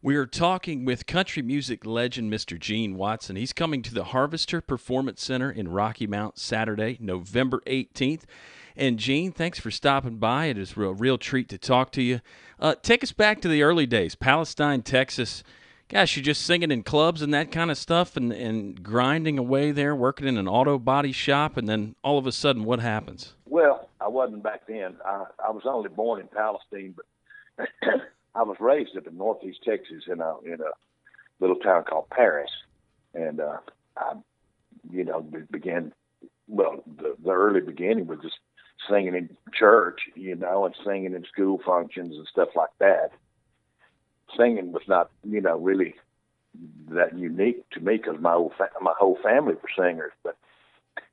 We are talking with country music legend Mr. Gene Watson. He's coming to the Harvester Performance Center in Rocky Mount Saturday, November 18th. And Gene, thanks for stopping by. It is a real treat to talk to you. Take us back to the early days, Palestine, Texas. Gosh, you're just singing in clubs and that kind of stuff and grinding away there, working in an auto body shop, and then all of a sudden, what happens? Well, I wasn't back then. I was only born in Palestine, but I was raised up in northeast Texas in a little town called Paris, and I, began. Well, the early beginning was just singing in church, and singing in school functions and stuff like that. Singing was not, really that unique to me because my whole family were singers. But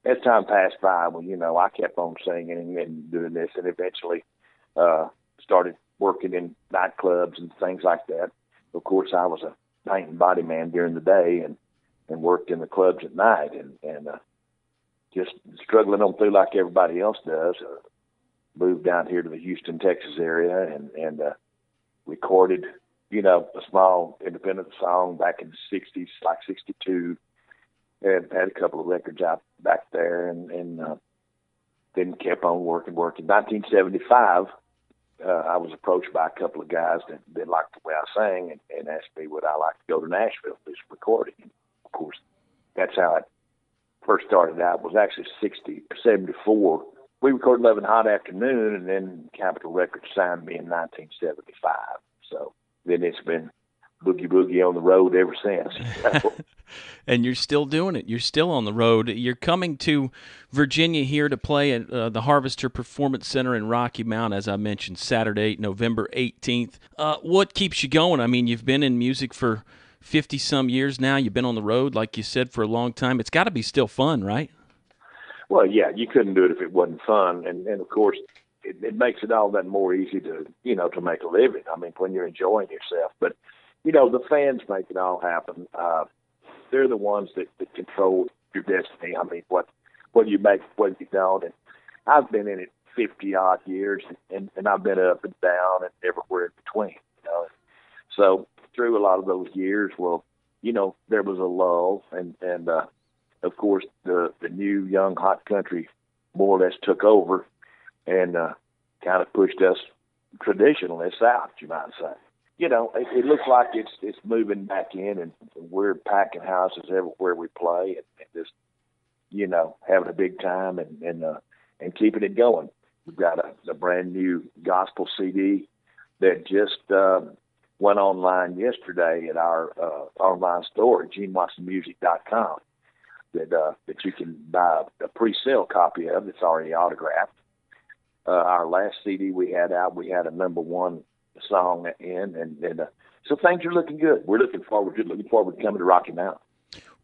as time passed by, well, I kept on singing and doing this, and eventually started working in nightclubs and things like that. Of course, I was a paint and body man during the day and worked in the clubs at night and just struggling on through like everybody else does. Moved down here to the Houston, Texas area and recorded, a small independent song back in the 60s, like 62, and had a couple of records out back there and then kept on working. In 1975, I was approached by a couple of guys that liked the way I sang and asked me would I like to go to Nashville for this recording. And of course, that's how it first started out. It was actually 74. We recorded 11 Hot Afternoon, and then Capitol Records signed me in 1975. So then it's been boogie on the road ever since. And you're still doing it. You're still on the road. You're coming to Virginia here to play at the Harvester Performance Center in Rocky Mount, as I mentioned, Saturday, November 18th. What keeps you going? I mean, you've been in music for 50-some years now. You've been on the road, like you said, for a long time. It's got to be still fun, right? Well, yeah, you couldn't do it if it wasn't fun. And of course, it makes it all that more easy to, to make a living. I mean, when you're enjoying yourself. But, the fans make it all happen. They're the ones that control your destiny. I mean, what you make, what you don't. And I've been in it 50-odd years, and I've been up and down and everywhere in between. So through a lot of those years, well, there was a lull, and of course, the new young hot country more or less took over and kind of pushed us traditionalists out, you might say. It looks like it's moving back in, and we're packing houses everywhere we play, and just having a big time and keeping it going. We've got a brand new gospel CD that just went online yesterday at our online store at GeneWatsonMusic.com that you can buy a pre-sale copy of. It's already autographed. Our last CD we had out, we had a #1 song in, and so things are looking good. We're looking forward to coming to Rocky Mount.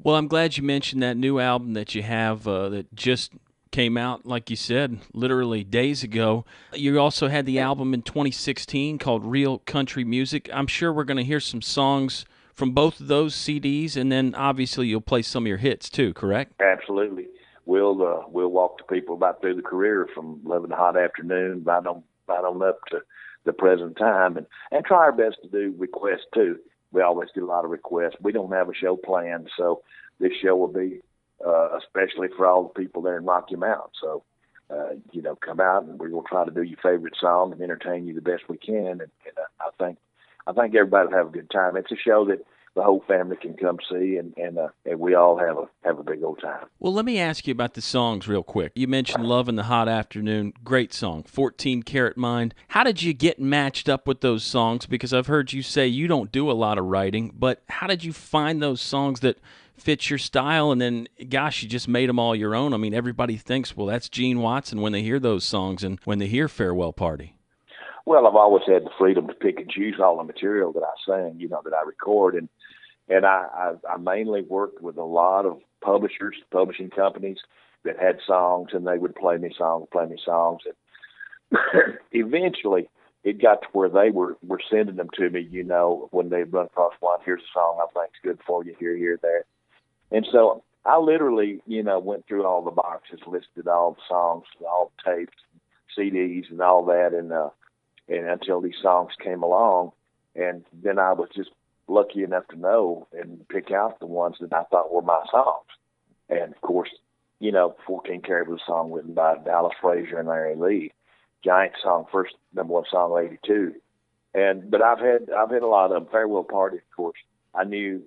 Well, I'm glad you mentioned that new album that you have that just came out, like you said, literally days ago. You also had the album in 2016 called Real Country Music. I'm sure we're going to hear some songs from both of those CDs, and then obviously you'll play some of your hits too, correct? Absolutely. We'll walk the people about through the career from 11 Hot Afternoon right on up to the present time, and try our best to do requests too. We always get a lot of requests. We don't have a show planned, so this show will be especially for all the people there in Rocky Mount. So, come out and we will try to do your favorite song and entertain you the best we can. And I think everybody will have a good time. It's a show that the whole family can come see, and we all have a big old time. Well, let me ask you about the songs real quick. You mentioned Love in the Hot Afternoon. Great song. 14 Karat Mind. How did you get matched up with those songs? Because I've heard you say you don't do a lot of writing, but how did you find those songs that fit your style? And then, gosh, you just made them all your own. I mean, everybody thinks, well, that's Gene Watson when they hear those songs and when they hear Farewell Party. Well, I've always had the freedom to pick and choose all the material that I sing, that I record, and I mainly worked with a lot of publishing companies that had songs, and they would play me songs, and eventually it got to where they were sending them to me, when they run across one, here's a song I think's good for you, here, there, and so I literally, went through all the boxes, listed all the songs, all the tapes, CDs, and all that, and until these songs came along, and then I was just lucky enough to know and pick out the ones that I thought were my songs. And of course, 14 Karat was a song written by Dallas Frazier and Larry Lee. Giant song, first #1 song of '82. But I've had a lot of them. Farewell Party, of course. I knew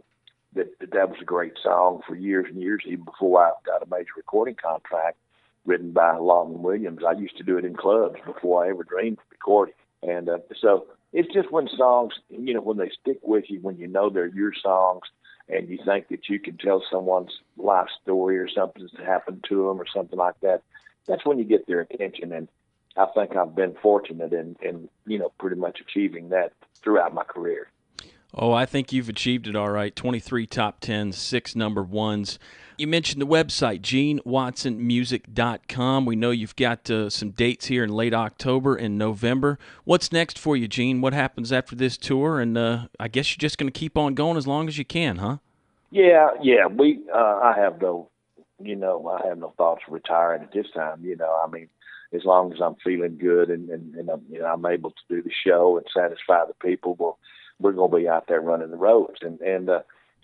that was a great song for years and years, even before I got a major recording contract written by Lawton Williams. I used to do it in clubs before I ever dreamed of recording. And so it's just when songs, when they stick with you, when you know they're your songs, and you think that you can tell someone's life story or something's happened to them or something like that, that's when you get their attention. And I think I've been fortunate in pretty much achieving that throughout my career. Oh, I think you've achieved it all right. 23 top 10s, 6 number ones. You mentioned the website, GeneWatsonMusic.com. We know you've got some dates here in late October and November. What's next for you, Gene? What happens after this tour? And I guess you're just going to keep on going as long as you can, huh? Yeah. I have no thoughts of retiring at this time. As long as I'm feeling good and I'm able to do the show and satisfy the people, we're going to be out there running the roads.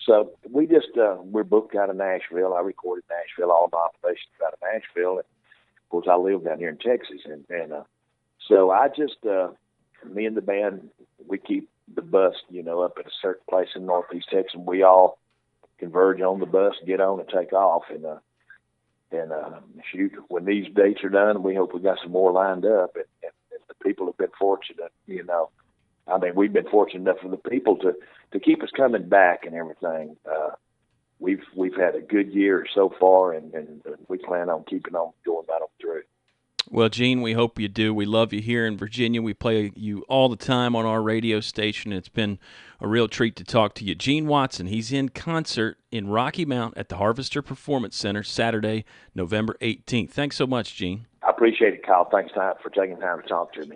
So we just, we're booked out of Nashville. I recorded Nashville, all my operations out of Nashville. And of course I live down here in Texas. So I just, me and the band, we keep the bus, up at a certain place in Northeast Texas, and we all converge on the bus, get on and take off. And shoot, when these dates are done, we hope we got some more lined up. And the people have been fortunate, we've been fortunate enough for the people to keep us coming back and everything. We've had a good year so far, and we plan on keeping on going right on through. Well, Gene, we hope you do. We love you here in Virginia. We play you all the time on our radio station. It's been a real treat to talk to you. Gene Watson, he's in concert in Rocky Mount at the Harvester Performance Center Saturday, November 18th. Thanks so much, Gene. I appreciate it, Kyle. Thanks for taking time to talk to me.